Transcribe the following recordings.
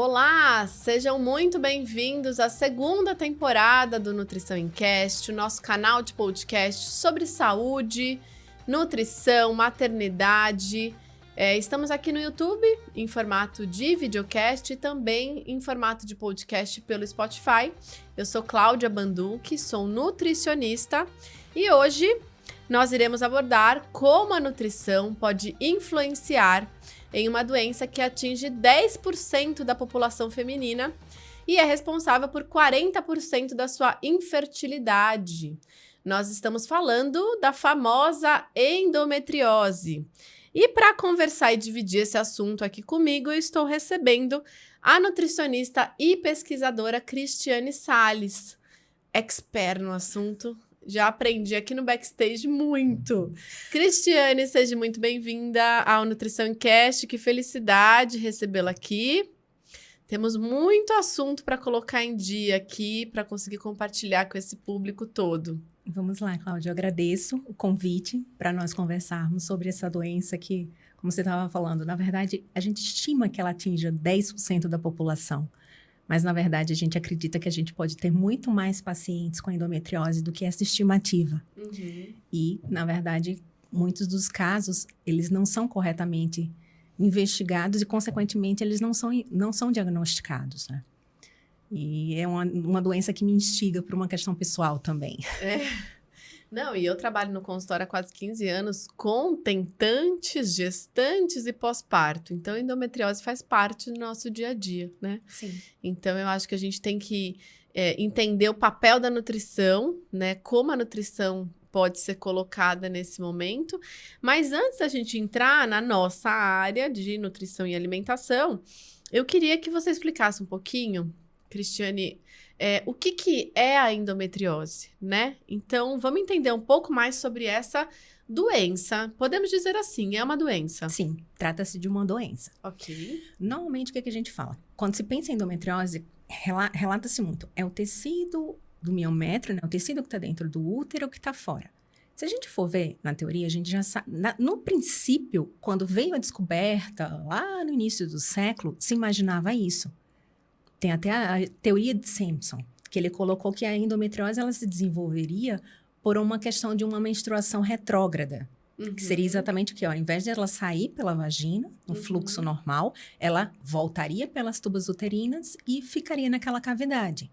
Olá, sejam muito bem-vindos à segunda temporada do Nutrição em Cast, o nosso canal de podcast sobre saúde, nutrição, maternidade. Estamos aqui no YouTube em formato de videocast e também em formato de podcast pelo Spotify. Eu sou Cláudia Banducchi, sou nutricionista e hoje nós iremos abordar como a nutrição pode influenciar em uma doença que atinge 10% da população feminina e é responsável por 40% da sua infertilidade. Nós estamos falando da famosa endometriose. E para conversar e dividir esse assunto aqui comigo, eu estou recebendo a nutricionista e pesquisadora Cristiane Salles, expert no assunto. Já aprendi aqui no backstage muito. Cristiane, seja muito bem-vinda ao Nutrição em Cast. Que felicidade recebê-la aqui. Temos muito assunto para colocar em dia aqui, para conseguir compartilhar com esse público todo. Vamos lá, Cláudia. Eu agradeço o convite para nós conversarmos sobre essa doença que, como você estava falando, na verdade, a gente estima que ela atinja 10% da população. Mas, na verdade, a gente acredita que a gente pode ter muito mais pacientes com endometriose do que essa estimativa. Uhum. E, na verdade, muitos dos casos, eles não são corretamente investigados e, consequentemente, eles não são diagnosticados, né? E é uma doença que me instiga por uma questão pessoal também. Não, e eu trabalho no consultório há quase 15 anos com tentantes, gestantes e pós-parto. Então, a endometriose faz parte do nosso dia a dia, né? Sim. Então, eu acho que a gente tem que entender o papel da nutrição, né? Como a nutrição pode ser colocada nesse momento. Mas antes da gente entrar na nossa área de nutrição e alimentação, eu queria que você explicasse um pouquinho, Cristiane, o que é a endometriose, né? Então, vamos entender um pouco mais sobre essa doença. Podemos dizer assim, é uma doença? Sim, trata-se de uma doença. Ok. Normalmente, o que a gente fala? Quando se pensa em endometriose, relata-se muito. É o tecido do miométrio, né? O tecido que está dentro do útero que está fora. Se a gente for ver, na teoria, a gente já sabe... No princípio, quando veio a descoberta, lá no início do século, se imaginava isso. Tem até a teoria de Sampson, que ele colocou que a endometriose ela se desenvolveria por uma questão de uma menstruação retrógrada. Uhum. Que seria exatamente o que? Ao invés de ela sair pela vagina, no fluxo normal, ela voltaria pelas tubas uterinas e ficaria naquela cavidade.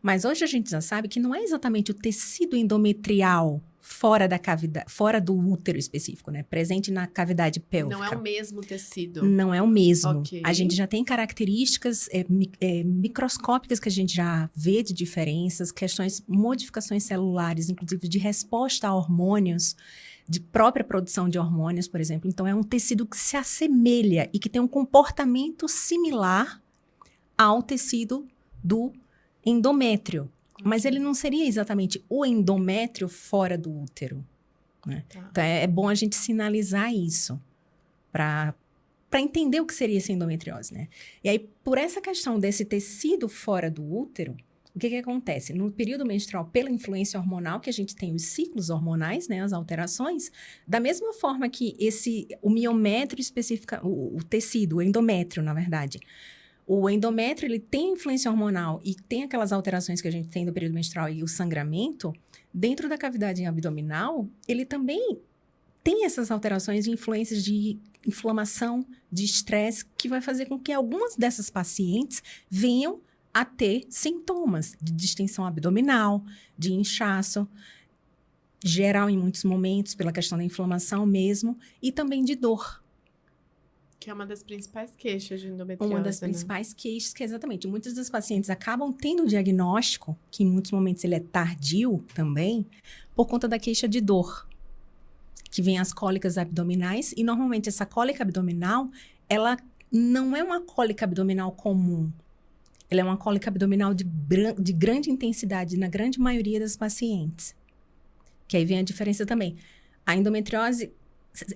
Mas hoje a gente já sabe que não é exatamente o tecido endometrial fora da cavidade, fora do útero específico, né? Presente na cavidade pélvica. Não é o mesmo tecido. Não é o mesmo. Okay. A gente já tem características microscópicas que a gente já vê de diferenças, modificações celulares, inclusive de resposta a hormônios, de própria produção de hormônios, por exemplo. Então, é um tecido que se assemelha e que tem um comportamento similar ao tecido do endométrio. Mas ele não seria exatamente o endométrio fora do útero, né? Tá. Então, é bom a gente sinalizar isso para entender o que seria essa endometriose, né? E aí, por essa questão desse tecido fora do útero, o que acontece? No período menstrual, pela influência hormonal, que a gente tem os ciclos hormonais, né? As alterações, da mesma forma que o miométrio especifica, o tecido, o endométrio, na verdade, o endométrio, ele tem influência hormonal e tem aquelas alterações que a gente tem no período menstrual e o sangramento, dentro da cavidade abdominal, ele também tem essas alterações e influências de inflamação, de estresse, que vai fazer com que algumas dessas pacientes venham a ter sintomas de distensão abdominal, de inchaço, geral em muitos momentos, pela questão da inflamação mesmo, e também de dor. Que é uma das principais queixas de endometriose. Uma das principais queixas, que é exatamente, muitas das pacientes acabam tendo o diagnóstico, que em muitos momentos ele é tardio também, por conta da queixa de dor, que vem as cólicas abdominais, e normalmente essa cólica abdominal, ela não é uma cólica abdominal comum, ela é uma cólica abdominal de grande intensidade na grande maioria das pacientes. Que aí vem a diferença também. A endometriose,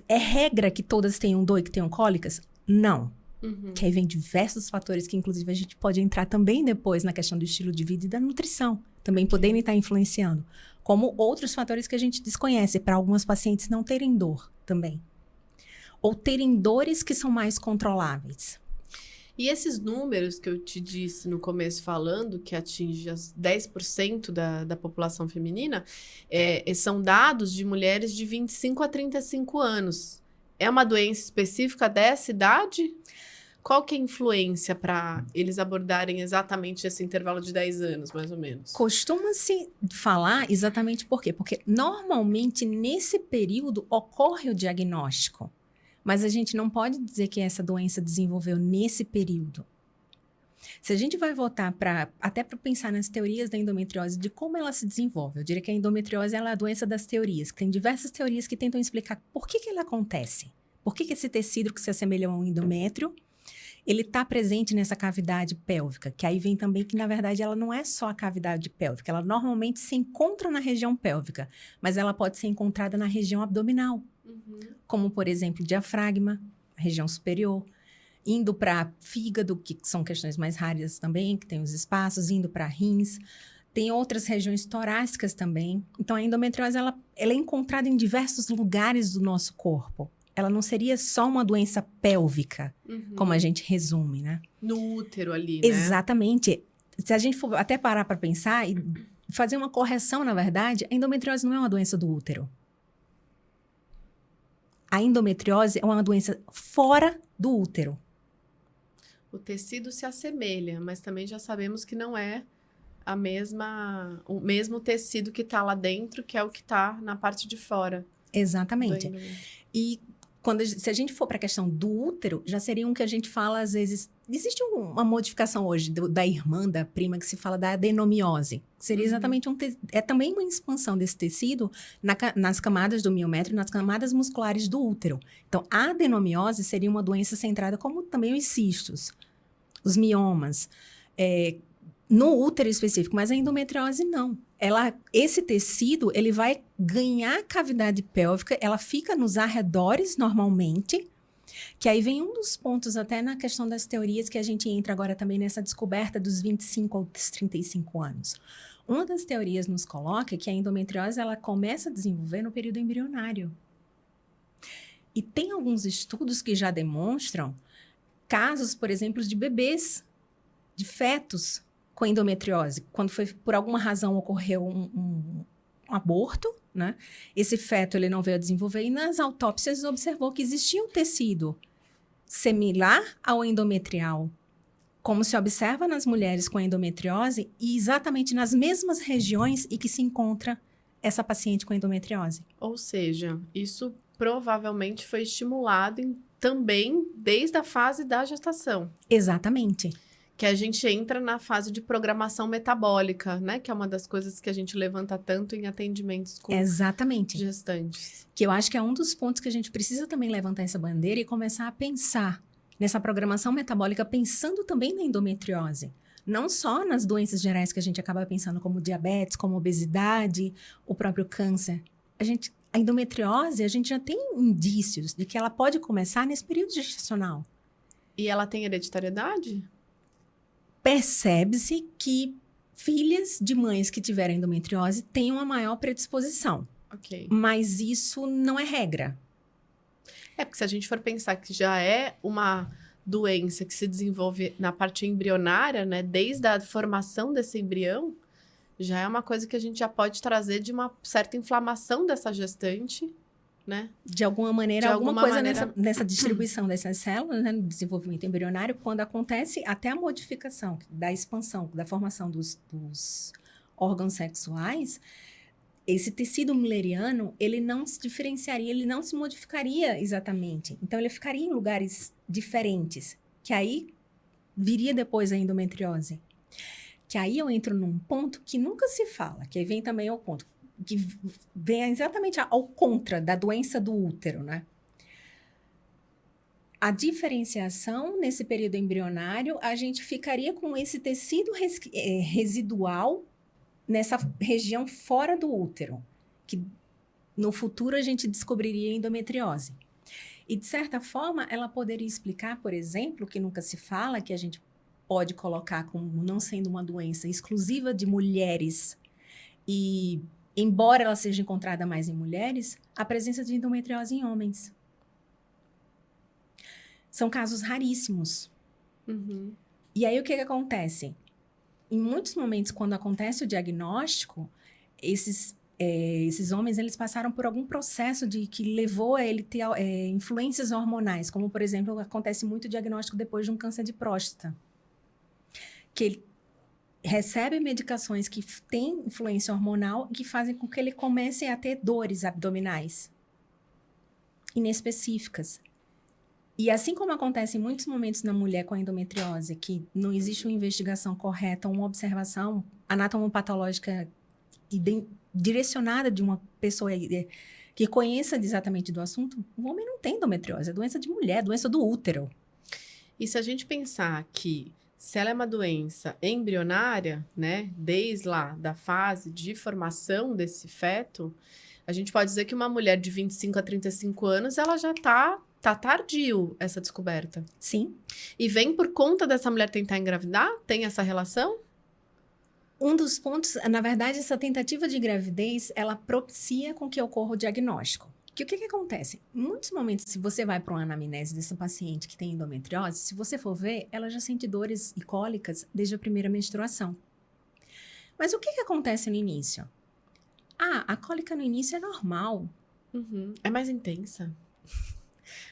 é regra que todas tenham dor e que tenham cólicas? Não. Uhum. Que aí vem diversos fatores que, inclusive, a gente pode entrar também depois na questão do estilo de vida e da nutrição. Também podendo estar influenciando. Como outros fatores que a gente desconhece, para algumas pacientes não terem dor também. Ou terem dores que são mais controláveis. E esses números que eu te disse no começo falando, que atinge as 10% da população feminina, são dados de mulheres de 25 a 35 anos. É uma doença específica dessa idade? Qual que é a influência para eles abordarem exatamente esse intervalo de 10 anos, mais ou menos? Costuma-se falar exatamente por quê? Porque normalmente nesse período ocorre o diagnóstico. Mas a gente não pode dizer que essa doença desenvolveu nesse período. Se a gente vai voltar até para pensar nas teorias da endometriose, de como ela se desenvolve, eu diria que a endometriose ela é a doença das teorias, que tem diversas teorias que tentam explicar por que ela acontece. Por que esse tecido que se assemelha a um endométrio, ele está presente nessa cavidade pélvica, que aí vem também que, na verdade, ela não é só a cavidade pélvica, ela normalmente se encontra na região pélvica, mas ela pode ser encontrada na região abdominal. Como, por exemplo, diafragma, região superior, indo para fígado, que são questões mais raras também, que tem os espaços, indo para rins. Tem outras regiões torácicas também. Então, a endometriose, ela é encontrada em diversos lugares do nosso corpo. Ela não seria só uma doença pélvica, como a gente resume, né? No útero ali, né? Exatamente. Se a gente for até parar para pensar e fazer uma correção, na verdade, a endometriose não é uma doença do útero. A endometriose é uma doença fora do útero. O tecido se assemelha, mas também já sabemos que não é o mesmo tecido que está lá dentro, que é o que está na parte de fora. Exatamente. E se a gente for para a questão do útero, já seria um que a gente fala, às vezes... Existe uma modificação hoje da irmã, da prima, que se fala da adenomiose. Que seria exatamente é também uma expansão desse tecido nas camadas do miométrio, nas camadas musculares do útero. Então, a adenomiose seria uma doença centrada como também os cistos, os miomas, no útero específico, mas a endometriose não. Esse tecido, ele vai ganhar cavidade pélvica, ela fica nos arredores normalmente, que aí vem um dos pontos até na questão das teorias que a gente entra agora também nessa descoberta dos 25 aos 35 anos. Uma das teorias nos coloca que a endometriose ela começa a desenvolver no período embrionário. E tem alguns estudos que já demonstram casos, por exemplo, de bebês, de fetos, com endometriose, quando por alguma razão ocorreu um aborto, né? Esse feto ele não veio a desenvolver e nas autópsias observou que existia um tecido similar ao endometrial, como se observa nas mulheres com endometriose e exatamente nas mesmas regiões em que se encontra essa paciente com endometriose. Ou seja, isso provavelmente foi estimulado também desde a fase da gestação. Exatamente. Que a gente entra na fase de programação metabólica, né? Que é uma das coisas que a gente levanta tanto em atendimentos com gestantes. Que eu acho que é um dos pontos que a gente precisa também levantar essa bandeira e começar a pensar nessa programação metabólica, pensando também na endometriose. Não só nas doenças gerais que a gente acaba pensando como diabetes, como obesidade, o próprio câncer. A endometriose, a gente já tem indícios de que ela pode começar nesse período gestacional. E ela tem hereditariedade? Percebe-se que filhas de mães que tiverem endometriose têm uma maior predisposição. Ok. Mas isso não é regra. Porque se a gente for pensar que já é uma doença que se desenvolve na parte embrionária, né? Desde a formação desse embrião, já é uma coisa que a gente já pode trazer de uma certa inflamação dessa gestante, né? De alguma maneira, nessa distribuição dessas células, né, no desenvolvimento embrionário, quando acontece até a modificação da expansão, da formação dos órgãos sexuais, esse tecido mulleriano, ele não se diferenciaria, ele não se modificaria exatamente. Então, ele ficaria em lugares diferentes, que aí viria depois a endometriose. Que aí eu entro num ponto que nunca se fala, que aí vem também ao ponto que vem exatamente ao contra da doença do útero, né? A diferenciação nesse período embrionário, a gente ficaria com esse tecido residual nessa região fora do útero, que no futuro a gente descobriria endometriose. E, de certa forma, ela poderia explicar, por exemplo, que nunca se fala, que a gente pode colocar como não sendo uma doença exclusiva de mulheres e, embora ela seja encontrada mais em mulheres, a presença de endometriose em homens. São casos raríssimos. Uhum. E aí, o que acontece? Em muitos momentos, quando acontece o diagnóstico, esses homens, eles passaram por algum processo que levou a ele ter influências hormonais, como, por exemplo, acontece muito o diagnóstico depois de um câncer de próstata. Que ele recebe medicações que têm influência hormonal e que fazem com que ele comece a ter dores abdominais inespecíficas. E assim como acontece em muitos momentos na mulher com a endometriose, que não existe uma investigação correta, uma observação anatomopatológica direcionada de uma pessoa que conheça exatamente do assunto, o homem não tem endometriose, é doença de mulher, é doença do útero. E se a gente pensar que se ela é uma doença embrionária, né, desde lá da fase de formação desse feto, a gente pode dizer que uma mulher de 25 a 35 anos, ela já tá tardio essa descoberta. Sim. E vem por conta dessa mulher tentar engravidar? Tem essa relação? Um dos pontos, na verdade, essa tentativa de gravidez, ela propicia com que ocorra o diagnóstico. Que o que acontece? Em muitos momentos, se você vai para uma anamnese dessa paciente que tem endometriose, se você for ver, ela já sente dores e cólicas desde a primeira menstruação. Mas o que acontece no início? A cólica no início é normal. Uhum. É mais intensa.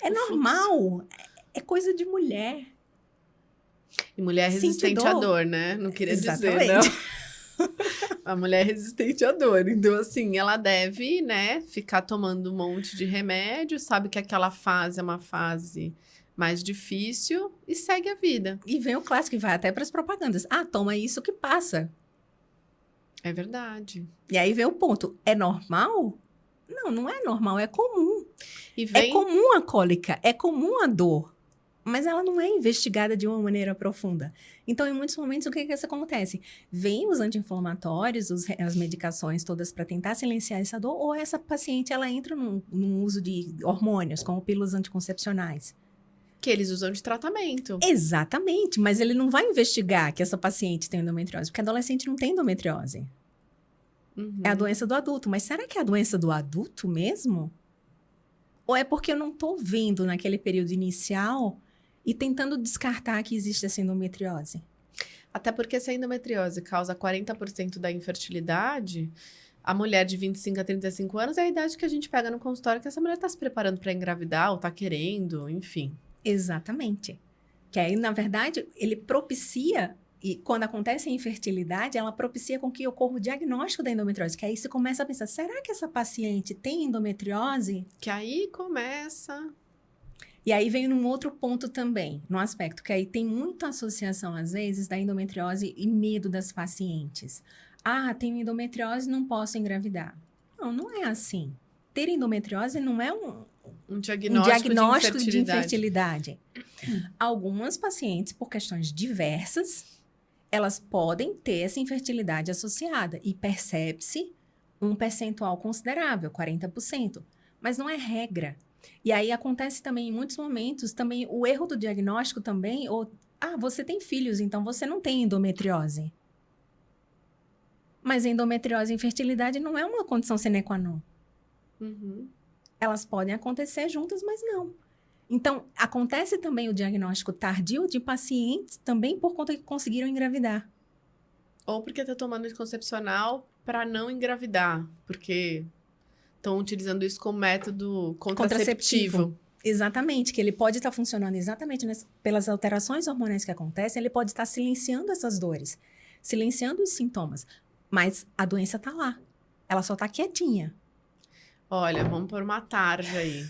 É normal. É coisa de mulher. E mulher é resistente à dor, né? Não queria dizer, não. A mulher é resistente à dor. Então, assim, ela deve, né, ficar tomando um monte de remédio, sabe que aquela fase é uma fase mais difícil e segue a vida. E vem o clássico e vai até para as propagandas. Toma isso que passa. É verdade. E aí vem o ponto. É normal? Não, não é normal, é comum. E É comum a cólica, é comum a dor. Mas ela não é investigada de uma maneira profunda. Então, em muitos momentos, o que acontece? Vêm os anti-inflamatórios, as medicações todas para tentar silenciar essa dor, ou essa paciente ela entra num uso de hormônios, como pílulas anticoncepcionais. Que eles usam de tratamento. Exatamente, mas ele não vai investigar que essa paciente tem endometriose, porque adolescente não tem endometriose. Uhum. É a doença do adulto. Mas será que é a doença do adulto mesmo? Ou é porque eu não estou vendo naquele período inicial e tentando descartar que existe essa endometriose? Até porque se a endometriose causa 40% da infertilidade, a mulher de 25 a 35 anos é a idade que a gente pega no consultório que essa mulher está se preparando para engravidar ou está querendo, enfim. Exatamente. Que aí, na verdade, ele propicia, e quando acontece a infertilidade, ela propicia com que ocorra o diagnóstico da endometriose. Que aí você começa a pensar, será que essa paciente tem endometriose? Que aí começa... E aí vem num outro ponto também, no aspecto que aí tem muita associação, às vezes, da endometriose e medo das pacientes. Tenho endometriose, não posso engravidar. Não, não é assim. Ter endometriose não é um diagnóstico de infertilidade. Algumas pacientes, por questões diversas, elas podem ter essa infertilidade associada e percebe-se um percentual considerável, 40%. Mas não é regra. E aí acontece também, em muitos momentos, também o erro do diagnóstico também, você tem filhos, então você não tem endometriose. Mas endometriose e infertilidade não é uma condição sine qua non. Uhum. Elas podem acontecer juntas, mas não. Então, acontece também o diagnóstico tardio de pacientes também por conta que conseguiram engravidar. Ou porque tá tomando anticoncepcional para não engravidar, porque estão utilizando isso como método contraceptivo. Exatamente, que ele pode estar funcionando exatamente pelas alterações hormonais que acontecem, ele pode estar silenciando essas dores, silenciando os sintomas, mas a doença está lá, ela só está quietinha. Olha, vamos pôr uma tarja aí.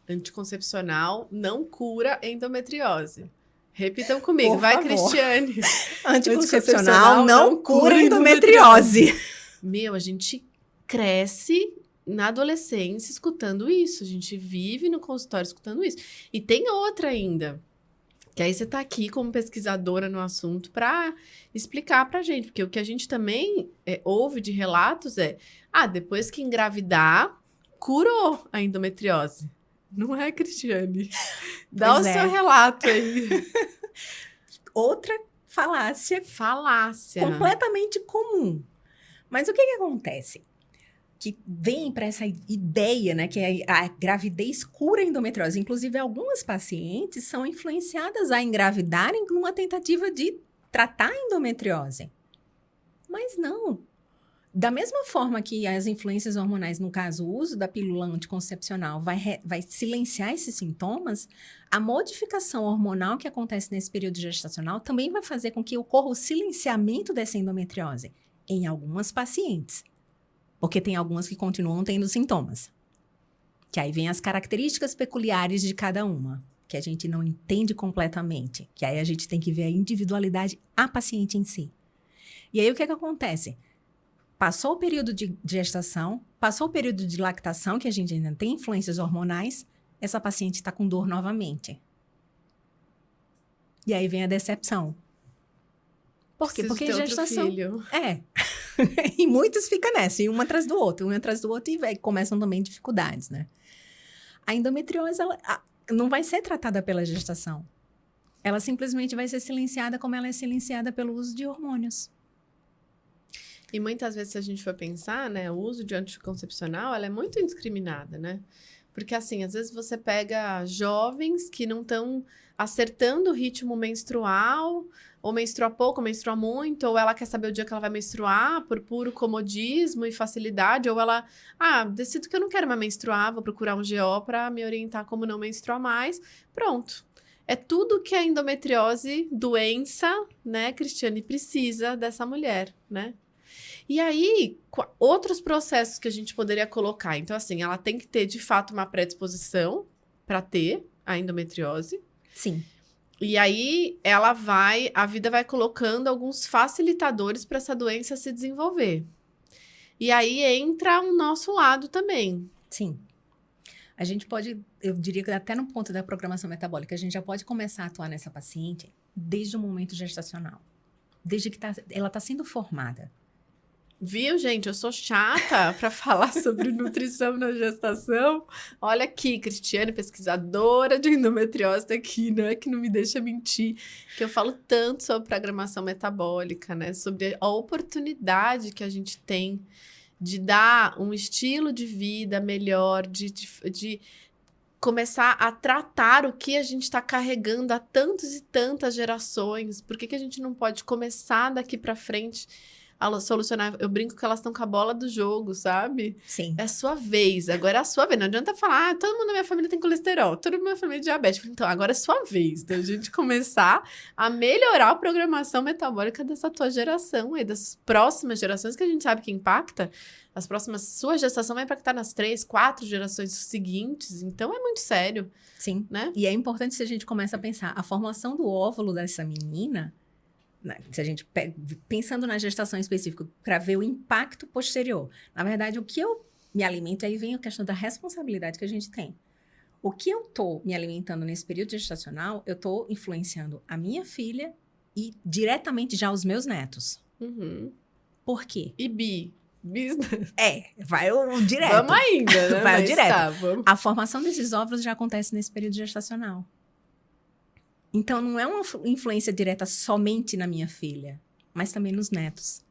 Anticoncepcional não cura endometriose. Repitam comigo, Por vai, favor. Cristiane. Anticoncepcional não cura endometriose. Meu, a gente cresce na adolescência escutando isso. A gente vive no consultório escutando isso. E tem outra ainda. Que aí você tá aqui como pesquisadora no assunto para explicar pra gente. Porque o que a gente também ouve de relatos depois que engravidar, curou a endometriose. Não é, Cristiane? Dá Pois o é. seu relato aí. Outra falácia Falácia. completamente comum. Mas o que acontece? que vem para essa ideia, né, que a gravidez cura a endometriose. Inclusive, algumas pacientes são influenciadas a engravidarem numa tentativa de tratar a endometriose. Mas não. Da mesma forma que as influências hormonais, no caso, o uso da pílula anticoncepcional vai silenciar esses sintomas, a modificação hormonal que acontece nesse período gestacional também vai fazer com que ocorra o silenciamento dessa endometriose em algumas pacientes. Porque tem algumas que continuam tendo sintomas. Que aí vem as características peculiares de cada uma, que a gente não entende completamente. Que aí a gente tem que ver a individualidade a paciente em si. E aí o que é que acontece? Passou o período de gestação, passou o período de lactação, que a gente ainda tem influências hormonais, essa paciente está com dor novamente. E aí vem a decepção. Por quê? Porque gestação... É. E muitos ficam nessa, e uma atrás do outro, e começam também dificuldades, né? A endometriose, ela não vai ser tratada pela gestação. Ela simplesmente vai ser silenciada como ela é silenciada pelo uso de hormônios. E muitas vezes, se a gente for pensar, né, o uso de anticoncepcional, ela é muito indiscriminada, né? Porque, assim, às vezes você pega jovens que não estão acertando o ritmo menstrual, ou menstrua pouco, ou menstrua muito, ou ela quer saber o dia que ela vai menstruar por puro comodismo e facilidade, ou ela, decido que eu não quero mais menstruar, vou procurar um GO para me orientar como não menstruar mais. Pronto. É tudo que a endometriose, doença, né, Cristiane, precisa dessa mulher, né? E aí, outros processos que a gente poderia colocar. Então, assim, ela tem que ter, de fato, uma predisposição para ter a endometriose. Sim. E aí, a vida vai colocando alguns facilitadores para essa doença se desenvolver. E aí, entra o nosso lado também. Sim. A gente pode, eu diria que até no ponto da programação metabólica, a gente já pode começar a atuar nessa paciente desde o momento gestacional. Desde que ela está sendo formada. Viu, gente? Eu sou chata para falar sobre nutrição na gestação. Olha aqui, Cristiane, pesquisadora de endometriose, tá aqui, né? Que não me deixa mentir. Que eu falo tanto sobre programação metabólica, né? Sobre a oportunidade que a gente tem de dar um estilo de vida melhor, de começar a tratar o que a gente está carregando há tantas e tantas gerações. Por que a gente não pode começar daqui para frente a solucionar? Eu brinco que elas estão com a bola do jogo, sabe? Sim. É a sua vez, agora é a sua vez. Não adianta falar, todo mundo na minha família tem colesterol, todo mundo na minha família é diabético. Então, agora é sua vez. Então, a gente começar a melhorar a programação metabólica dessa tua geração e das próximas gerações, que a gente sabe que impacta. As próximas, sua gestação vai impactar nas 3, 4 gerações seguintes. Então, é muito sério. Sim. Né? E é importante se a gente começa a pensar, a formação do óvulo dessa menina, se a gente pensando na gestação específica, para ver o impacto posterior. Na verdade, o que eu me alimento, aí vem a questão da responsabilidade que a gente tem. O que eu estou me alimentando nesse período gestacional, eu estou influenciando a minha filha e diretamente já os meus netos. Uhum. Por quê? E business. Vai o direto. Vamos ainda, né? Vai o direto. Tá, vamos. A formação desses óvulos já acontece nesse período gestacional. Então, não é uma influência direta somente na minha filha, mas também nos netos.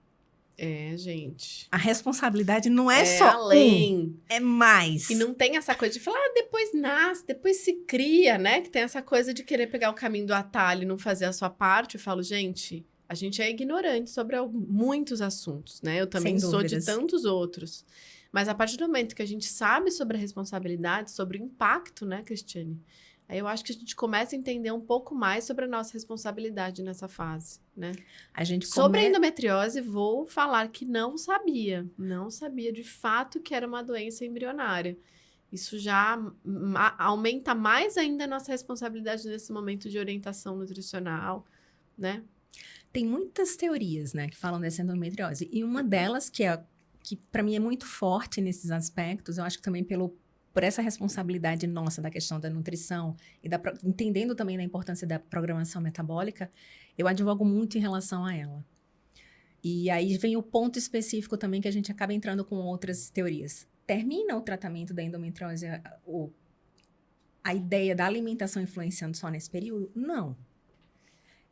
É, gente. A responsabilidade não é só além. É mais. E não tem essa coisa de falar, depois nasce, depois se cria, né? Que tem essa coisa de querer pegar o caminho do atalho e não fazer a sua parte. Eu falo, gente, a gente é ignorante sobre muitos assuntos, né? Eu também sou de tantos outros. Mas a partir do momento que a gente sabe sobre a responsabilidade, sobre o impacto, né, Cristiane? Aí eu acho que a gente começa a entender um pouco mais sobre a nossa responsabilidade nessa fase, né? Sobre a endometriose, vou falar que não sabia. Não sabia de fato que era uma doença embrionária. Isso já aumenta mais ainda a nossa responsabilidade nesse momento de orientação nutricional, né? Tem muitas teorias, né, que falam dessa endometriose. E uma delas, que para mim é muito forte nesses aspectos, eu acho que também por essa responsabilidade nossa da questão da nutrição e entendendo também da importância da programação metabólica, eu advogo muito em relação a ela. E aí vem o ponto específico também que a gente acaba entrando com outras teorias. Termina o tratamento da endometriose, a ideia da alimentação influenciando só nesse período? Não.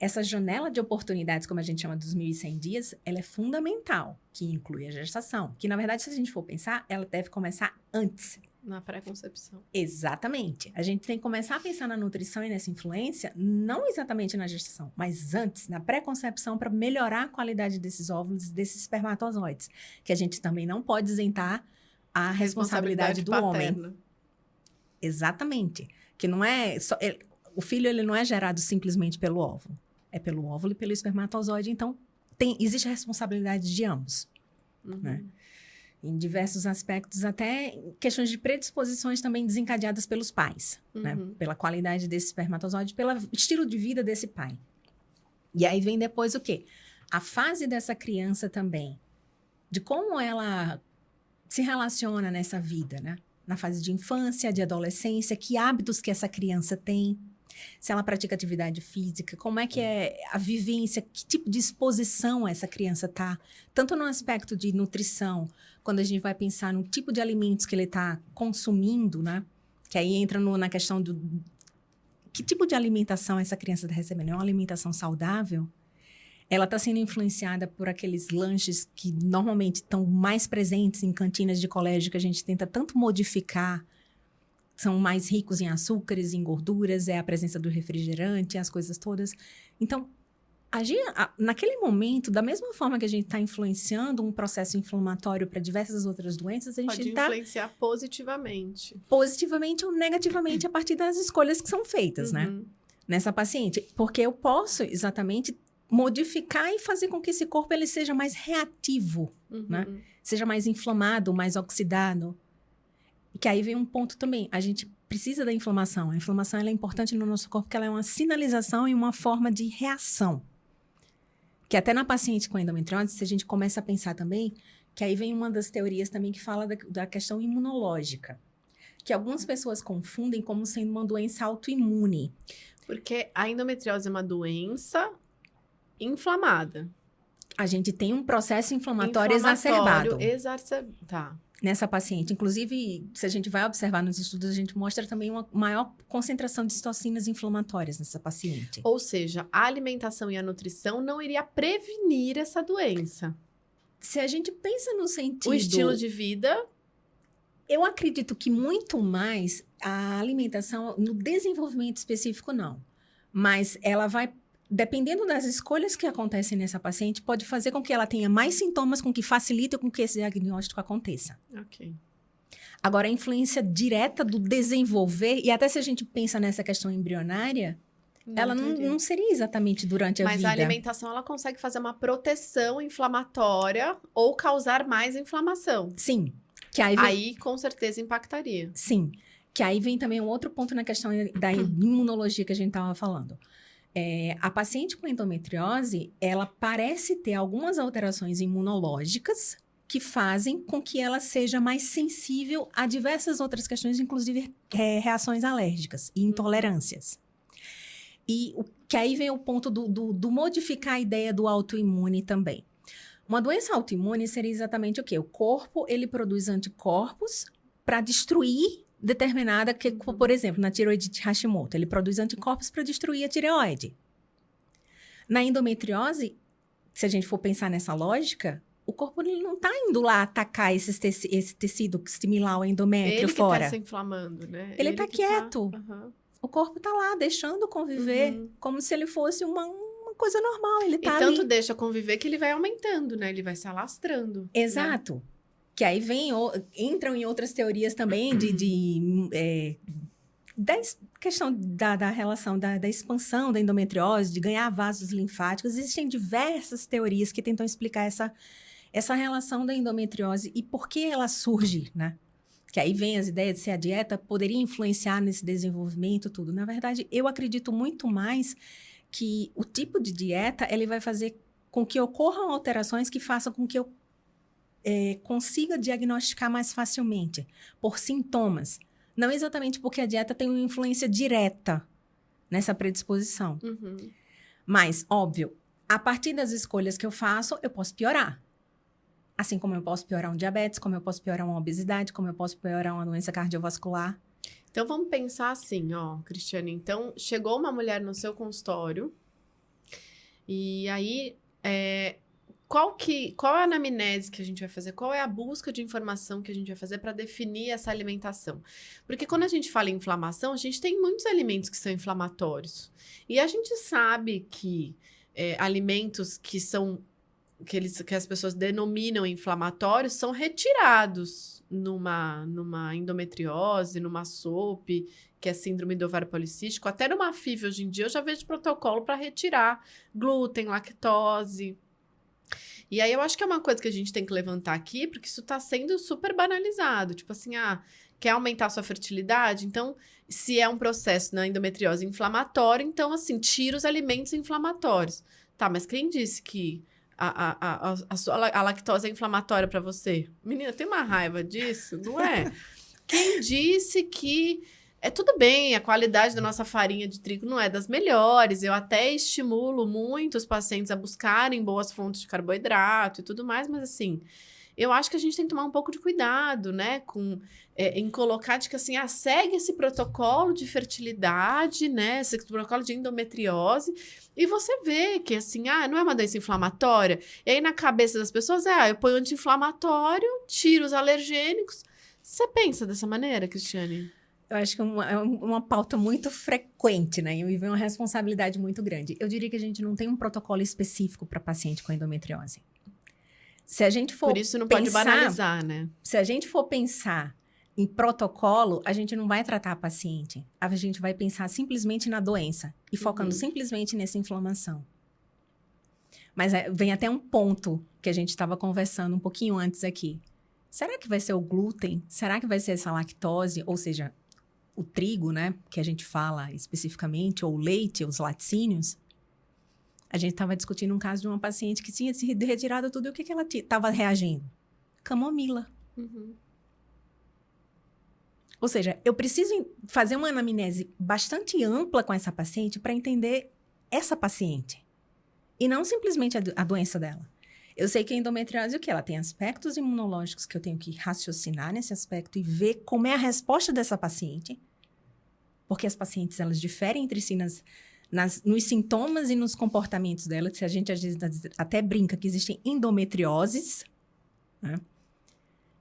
essa janela de oportunidades, como a gente chama dos 1.100 dias, ela é fundamental, que inclui a gestação. Que, na verdade, se a gente for pensar, ela deve começar antes. Na pré-concepção. Exatamente. A gente tem que começar a pensar na nutrição e nessa influência, não exatamente na gestação, mas antes, na pré-concepção, para melhorar a qualidade desses óvulos e desses espermatozoides. Que a gente também não pode isentar a responsabilidade do paterna. homem. Exatamente. Que não é... o filho, ele não é gerado simplesmente pelo óvulo. É pelo óvulo e pelo espermatozoide. Então, existe a responsabilidade de ambos. Né? Em diversos aspectos, até questões de predisposições também desencadeadas pelos pais. Né? Pela qualidade desse espermatozoide, pelo estilo de vida desse pai. E aí vem depois o quê? A fase dessa criança também. De como ela se relaciona nessa vida, né? Na fase de infância, de adolescência, que hábitos que essa criança tem. Se ela pratica atividade física, como é que é a vivência, que tipo de exposição essa criança tá, tanto no aspecto de nutrição, quando a gente vai pensar no tipo de alimentos que ele está consumindo, né? Que aí entra na questão do que tipo de alimentação essa criança está recebendo. É uma alimentação saudável? Ela está sendo influenciada por aqueles lanches que normalmente estão mais presentes em cantinas de colégio, que a gente tenta tanto modificar, são mais ricos em açúcares, em gorduras, é a presença do refrigerante, as coisas todas. Então, naquele momento, da mesma forma que a gente está influenciando um processo inflamatório para diversas outras doenças, a gente pode influenciar positivamente. Positivamente ou negativamente a partir das escolhas que são feitas, né? Nessa paciente. Porque eu posso exatamente modificar e fazer com que esse corpo ele seja mais reativo, né? Seja mais inflamado, mais oxidado. Que aí vem um ponto também, a gente precisa da inflamação. A inflamação ela é importante no nosso corpo porque ela é uma sinalização e uma forma de reação. Que até na paciente com endometriose, se a gente começa a pensar também, que aí vem uma das teorias também que fala da questão imunológica. Que algumas pessoas confundem como sendo uma doença autoimune. Porque a endometriose é uma doença inflamada. A gente tem um processo inflamatório exacerbado. Tá. Nessa paciente. Inclusive, se a gente vai observar nos estudos, a gente mostra também uma maior concentração de citocinas inflamatórias nessa paciente. Ou seja, a alimentação e a nutrição não iria prevenir essa doença. Se a gente pensa no sentido... O estilo de vida... Eu acredito que muito mais a alimentação, no desenvolvimento específico, não. Mas ela vai... Dependendo das escolhas que acontecem nessa paciente, pode fazer com que ela tenha mais sintomas, com que facilite com que esse diagnóstico aconteça. Ok. Agora, a influência direta do desenvolver, e até se a gente pensa nessa questão embrionária, ela não seria exatamente durante a vida. Mas a alimentação, ela consegue fazer uma proteção inflamatória ou causar mais inflamação. Sim. Que aí, com certeza, impactaria. Sim. Que aí vem também um outro ponto na questão da imunologia que a gente estava falando. A paciente com endometriose, ela parece ter algumas alterações imunológicas que fazem com que ela seja mais sensível a diversas outras questões, inclusive reações alérgicas e intolerâncias. E que aí vem o ponto do modificar a ideia do autoimune também. Uma doença autoimune seria exatamente o quê? O corpo, ele produz anticorpos para destruir determinada, por exemplo, na tireoide de Hashimoto, ele produz anticorpos para destruir a tireoide. Na endometriose, se a gente for pensar nessa lógica, o corpo ele não está indo lá atacar esse tecido similar ao endométrio fora. Ele que está se inflamando, né? Ele está quieto. O corpo está lá, deixando conviver, como se ele fosse uma coisa normal. Ele tá ali. E tanto deixa conviver que ele vai aumentando, né? Ele vai se alastrando. Exato. Né? Que aí entram em outras teorias também da questão da relação da expansão da endometriose, de ganhar vasos linfáticos. Existem diversas teorias que tentam explicar essa relação da endometriose e por que ela surge, né? Que aí vem as ideias de se a dieta poderia influenciar nesse desenvolvimento, tudo. Na verdade, eu acredito muito mais que o tipo de dieta, ele vai fazer com que ocorram alterações que façam com que eu consiga diagnosticar mais facilmente, por sintomas. Não exatamente porque a dieta tem uma influência direta nessa predisposição. Mas, óbvio, a partir das escolhas que eu faço, eu posso piorar. Assim como eu posso piorar um diabetes, como eu posso piorar uma obesidade, como eu posso piorar uma doença cardiovascular. Então, vamos pensar assim, ó, Cristiane. Então, chegou uma mulher no seu consultório E aí, qual é a anamnese que a gente vai fazer? Qual é a busca de informação que a gente vai fazer para definir essa alimentação? Porque quando a gente fala em inflamação, a gente tem muitos alimentos que são inflamatórios. E a gente sabe que alimentos que as pessoas denominam inflamatórios são retirados numa endometriose, numa SOP, que é síndrome do ovário policístico, até numa FIV hoje em dia eu já vejo protocolo para retirar glúten, lactose. E aí eu acho que é uma coisa que a gente tem que levantar aqui, porque isso está sendo super banalizado. Tipo assim, quer aumentar a sua fertilidade? Então, se é um processo na endometriose inflamatório, então assim, tira os alimentos inflamatórios. Tá, mas quem disse que a lactose é inflamatória para você? Menina, tem uma raiva disso, não é? Quem disse que tudo bem, a qualidade da nossa farinha de trigo não é das melhores. Eu até estimulo muito os pacientes a buscarem boas fontes de carboidrato e tudo mais, mas assim, eu acho que a gente tem que tomar um pouco de cuidado, né, em colocar de que assim, segue esse protocolo de fertilidade, né, esse protocolo de endometriose, e você vê que assim, não é uma doença inflamatória. E aí na cabeça das pessoas eu ponho anti-inflamatório, tiro os alergênicos. Você pensa dessa maneira, Cristiane? Eu acho que é uma pauta muito frequente, né? E uma responsabilidade muito grande. Eu diria que a gente não tem um protocolo específico para paciente com endometriose. Se a gente for Por isso não pode banalizar, né? Se a gente for pensar em protocolo, a gente não vai tratar a paciente. A gente vai pensar simplesmente na doença e focando simplesmente nessa inflamação. Mas vem até um ponto que a gente estava conversando um pouquinho antes aqui. Será que vai ser o glúten? Será que vai ser essa lactose? Ou seja, o trigo, né, que a gente fala especificamente, ou o leite, os laticínios? A gente estava discutindo um caso de uma paciente que tinha se retirado tudo e o que ela estava reagindo? Camomila. Ou seja, eu preciso fazer uma anamnese bastante ampla com essa paciente para entender essa paciente. E não simplesmente a doença dela. Eu sei que a endometriose, o que? Ela tem aspectos imunológicos que eu tenho que raciocinar nesse aspecto e ver como é a resposta dessa paciente. Porque as pacientes, elas diferem entre si nos sintomas e nos comportamentos dela, que a gente às vezes até brinca que existem endometrioses, né?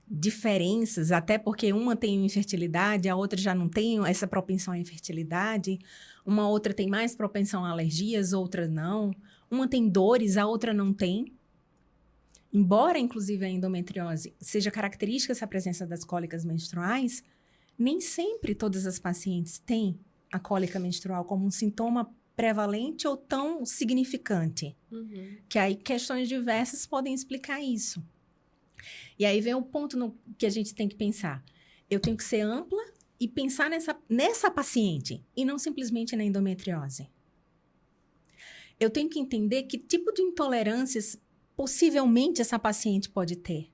Diferenças, até porque uma tem infertilidade, a outra já não tem essa propensão à infertilidade, uma outra tem mais propensão a alergias, outra não, uma tem dores, a outra não tem. Embora, inclusive, a endometriose seja característica essa presença das cólicas menstruais, nem sempre todas as pacientes têm a cólica menstrual como um sintoma prevalente ou tão significante. Que aí questões diversas podem explicar isso. E aí vem o ponto que a gente tem que pensar. Eu tenho que ser ampla e pensar nessa paciente e não simplesmente na endometriose. Eu tenho que entender que tipo de intolerâncias possivelmente essa paciente pode ter.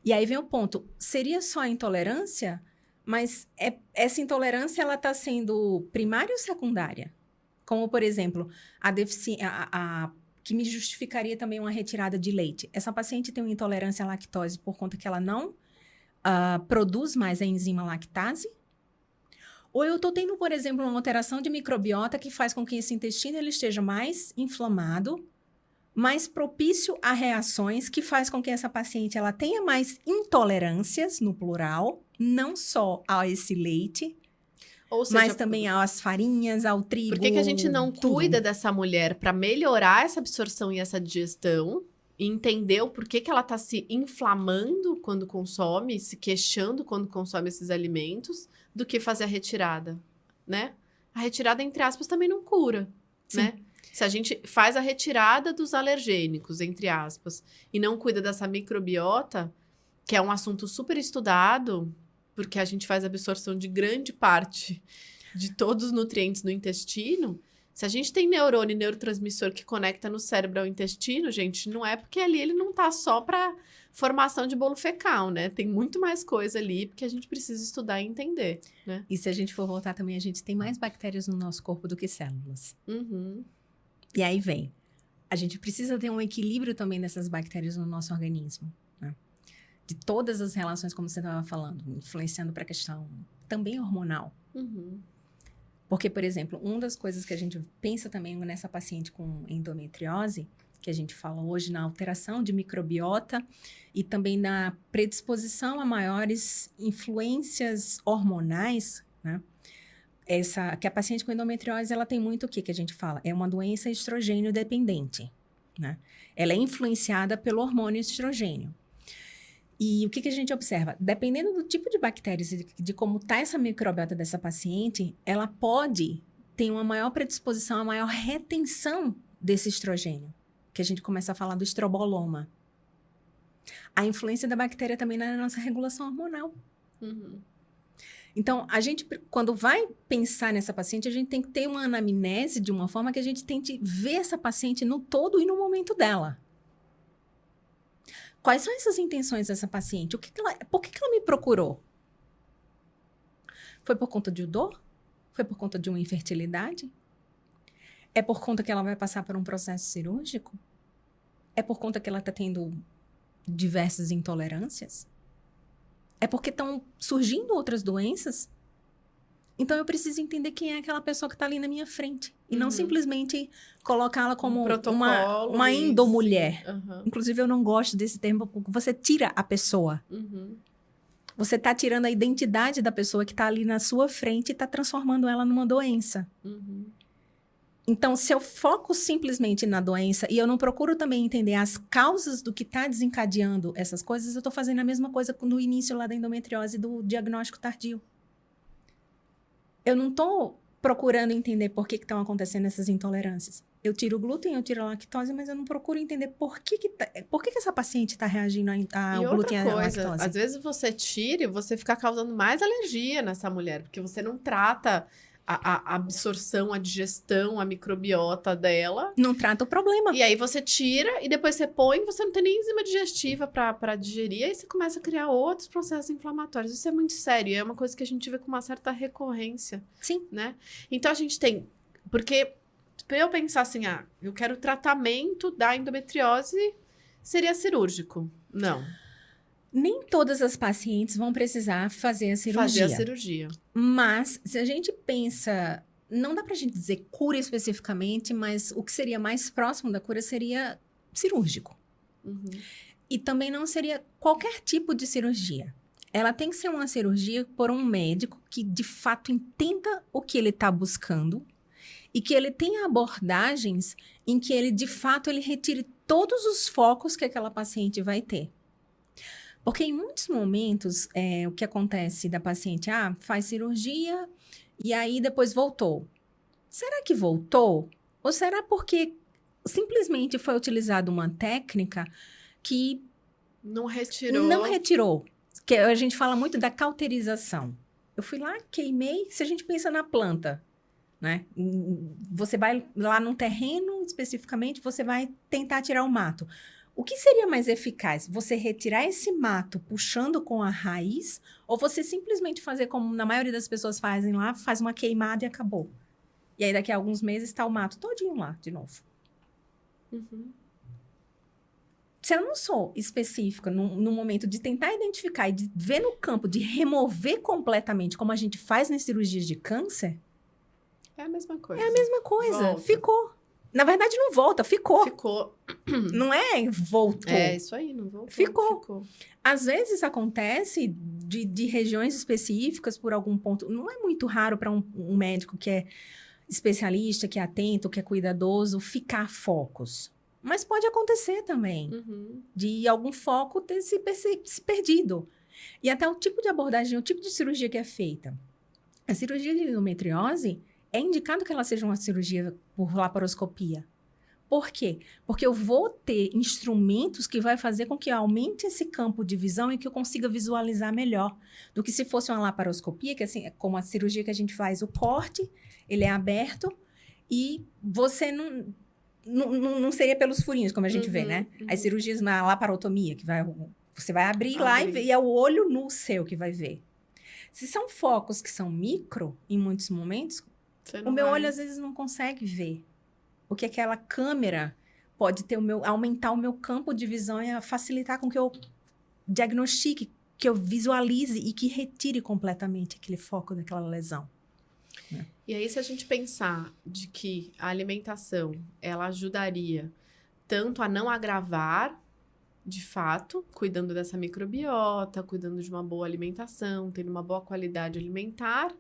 E aí vem o ponto, seria só a intolerância, mas essa intolerância ela está sendo primária ou secundária? Como, por exemplo, a deficiência, que me justificaria também uma retirada de leite. Essa paciente tem uma intolerância à lactose por conta que ela não produz mais a enzima lactase? Ou eu estou tendo, por exemplo, uma alteração de microbiota que faz com que esse intestino ele esteja mais inflamado, mais propício a reações, que faz com que essa paciente ela tenha mais intolerâncias, no plural, não só a esse leite, ou seja, mas também às farinhas, ao trigo. Por que a gente não cuida dessa mulher para melhorar essa absorção e essa digestão? E entender o porquê que ela está se inflamando quando consome, se queixando quando consome esses alimentos, do que fazer a retirada, né? A retirada, entre aspas, também não cura, né? Se a gente faz a retirada dos alergênicos, entre aspas, e não cuida dessa microbiota, que é um assunto super estudado, porque a gente faz a absorção de grande parte de todos os nutrientes no intestino. Se a gente tem neurônio e neurotransmissor que conecta no cérebro ao intestino, gente, não é porque ali ele não tá só para formação de bolo fecal, né? Tem muito mais coisa ali, porque a gente precisa estudar e entender, né? E se a gente for voltar também, a gente tem mais bactérias no nosso corpo do que células. E aí vem, a gente precisa ter um equilíbrio também dessas bactérias no nosso organismo, né? De todas as relações, como você estava falando, influenciando para a questão também hormonal. Porque, por exemplo, uma das coisas que a gente pensa também nessa paciente com endometriose, que a gente fala hoje na alteração de microbiota e também na predisposição a maiores influências hormonais, né? Que a paciente com endometriose, ela tem muito o que a gente fala? É uma doença estrogênio dependente, né? Ela é influenciada pelo hormônio estrogênio. E o que a gente observa? Dependendo do tipo de bactérias e de como está essa microbiota dessa paciente, ela pode ter uma maior predisposição, a maior retenção desse estrogênio, que a gente começa a falar do estroboloma. A influência da bactéria também na nossa regulação hormonal. Uhum. Então, a gente, quando vai pensar nessa paciente, a gente tem que ter uma anamnese de uma forma que a gente tente ver essa paciente no todo e no momento dela. Quais são essas intenções dessa paciente? Por que ela me procurou? Foi por conta de dor? Foi por conta de uma infertilidade? É por conta que ela vai passar por um processo cirúrgico? É por conta que ela está tendo diversas intolerâncias? É porque estão surgindo outras doenças? Então, eu preciso entender quem é aquela pessoa que está ali na minha frente. E não simplesmente colocá-la como uma endomulher. Inclusive, eu não gosto desse termo, porque você tira a pessoa. Você está tirando a identidade da pessoa que está ali na sua frente e está transformando ela numa doença. Então, se eu foco simplesmente na doença e eu não procuro também entender as causas do que está desencadeando essas coisas, eu estou fazendo a mesma coisa no início lá da endometriose, do diagnóstico tardio. Eu não estou procurando entender por que estão acontecendo essas intolerâncias. Eu tiro o glúten, eu tiro a lactose, mas eu não procuro entender por que essa paciente está reagindo ao glúten e à lactose. Às vezes você tira e você fica causando mais alergia nessa mulher, porque você não trata a absorção, a digestão, a microbiota dela. Não trata o problema. E aí você tira e depois você põe, você não tem nem enzima digestiva para digerir, aí você começa a criar outros processos inflamatórios. Isso é muito sério, é uma coisa que a gente vê com uma certa recorrência. Sim. Né? Então a gente tem... Porque para eu pensar assim, eu quero tratamento da endometriose, seria cirúrgico. Não. Nem todas as pacientes vão precisar fazer a cirurgia. Mas, se a gente pensa... Não dá pra gente dizer cura especificamente, mas o que seria mais próximo da cura seria cirúrgico. E também não seria qualquer tipo de cirurgia. Ela tem que ser uma cirurgia por um médico que, de fato, entenda o que ele está buscando e que ele tenha abordagens em que ele, de fato, ele retire todos os focos que aquela paciente vai ter. Porque em muitos momentos, o que acontece da paciente, faz cirurgia e aí depois voltou. Será que voltou? Ou será porque simplesmente foi utilizada uma técnica que não retirou? Não retirou. Que a gente fala muito da cauterização. Eu fui lá, queimei. Se a gente pensa na planta, né? Você vai lá num terreno, especificamente, você vai tentar tirar o mato. O que seria mais eficaz? Você retirar esse mato puxando com a raiz ou você simplesmente fazer como na maioria das pessoas fazem lá, faz uma queimada e acabou? E aí daqui a alguns meses está o mato todinho lá de novo. Se eu não sou específica no momento de tentar identificar e de ver no campo, de remover completamente, como a gente faz nas cirurgias de câncer... É a mesma coisa. É a mesma coisa. Volta. Ficou. Na verdade, não volta, ficou. Ficou. Não é voltou. É isso aí, não voltou. Ficou. Às vezes acontece de regiões específicas por algum ponto. Não é muito raro para um médico que é especialista, que é atento, que é cuidadoso, ficar focos. Mas pode acontecer também. De algum foco ter se perdido. E até o tipo de abordagem, o tipo de cirurgia que é feita. A cirurgia de endometriose... É indicado que ela seja uma cirurgia por laparoscopia. Por quê? Porque eu vou ter instrumentos que vai fazer com que eu aumente esse campo de visão e que eu consiga visualizar melhor do que se fosse uma laparoscopia, que assim, é como a cirurgia que a gente faz, o corte, ele é aberto e você não seria pelos furinhos, como a gente vê, né? As cirurgias na laparotomia, que você vai abrir lá e é o olho nu seu que vai ver. Se são focos que são micro, em muitos momentos... O meu olho, às vezes, não consegue ver. O que aquela câmera pode ter, aumentar o meu campo de visão e facilitar com que eu diagnostique, que eu visualize e que retire completamente aquele foco daquela lesão. E aí, se a gente pensar de que a alimentação, ela ajudaria tanto a não agravar, de fato, cuidando dessa microbiota, cuidando de uma boa alimentação, tendo uma boa qualidade alimentar,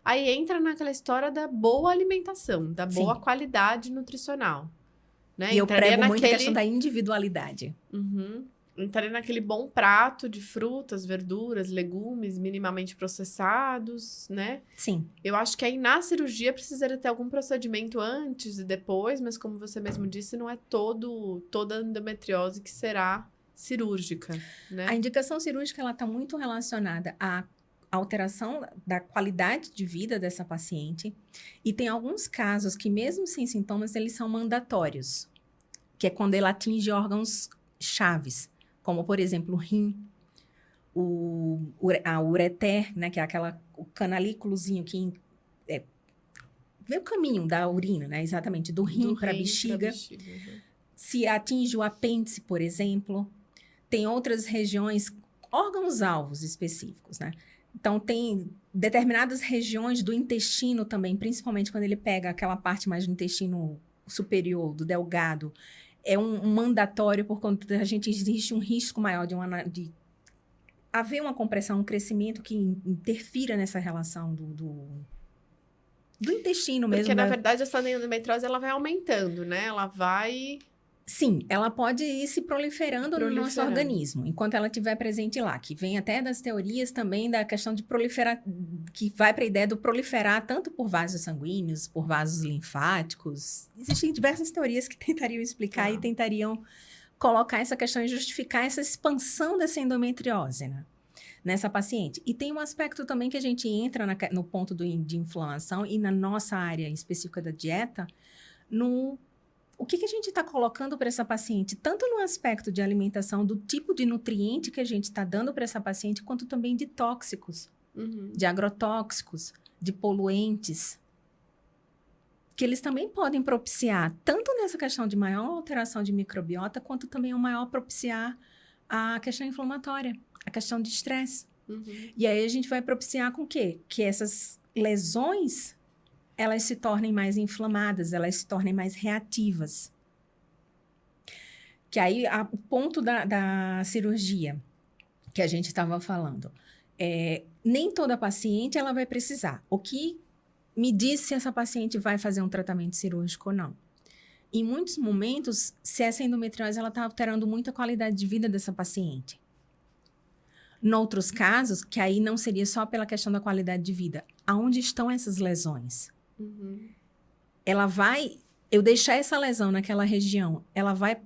aí entra naquela história da boa alimentação, da boa qualidade nutricional, né? E eu Entraria prego muito a questão da individualidade. Uhum. Entraria naquele bom prato de frutas, verduras, legumes minimamente processados, né? Sim. Eu acho que aí na cirurgia precisaria ter algum procedimento antes e depois, mas como você mesmo disse, não é toda a endometriose que será cirúrgica, né? A indicação cirúrgica, ela está muito relacionada à alteração da qualidade de vida dessa paciente. E tem alguns casos que, mesmo sem sintomas, eles são mandatórios. Que é quando ela atinge órgãos chaves. Como, por exemplo, o rim, a ureter, né, que é o canalículozinho que vê o caminho da urina, né, exatamente, do rim para a bexiga. Uhum. Se atinge o apêndice, por exemplo, tem outras regiões, órgãos-alvos específicos, né? Então, tem determinadas regiões do intestino também, principalmente quando ele pega aquela parte mais do intestino superior, do delgado, é um mandatório, por conta da gente existe um risco maior de haver uma compressão, um crescimento que interfira nessa relação do intestino mesmo. Porque, na verdade, essa endometriose, ela vai aumentando, né? Ela vai... Sim, ela pode ir se proliferando no nosso organismo, enquanto ela estiver presente lá, que vem até das teorias também da questão de proliferar, que vai para a ideia do proliferar tanto por vasos sanguíneos, por vasos linfáticos. Existem diversas teorias que tentariam explicar e tentariam colocar essa questão e justificar essa expansão dessa endometriose, né, nessa paciente. E tem um aspecto também que a gente entra no ponto de inflamação e na nossa área específica da dieta, o que a gente está colocando para essa paciente, tanto no aspecto de alimentação, do tipo de nutriente que a gente está dando para essa paciente, quanto também de tóxicos, de agrotóxicos, de poluentes, que eles também podem propiciar, tanto nessa questão de maior alteração de microbiota, quanto também o maior propiciar a questão inflamatória, a questão de estresse. E aí a gente vai propiciar com o quê? Que essas lesões, elas se tornem mais inflamadas, elas se tornem mais reativas. Que aí, o ponto da cirurgia que a gente estava falando, nem toda paciente ela vai precisar. O que me diz se essa paciente vai fazer um tratamento cirúrgico ou não? Em muitos momentos, se essa endometriose está alterando muito a qualidade de vida dessa paciente. Em outros casos, que aí não seria só pela questão da qualidade de vida, aonde estão essas lesões? Ela vai... Eu deixar essa lesão naquela região,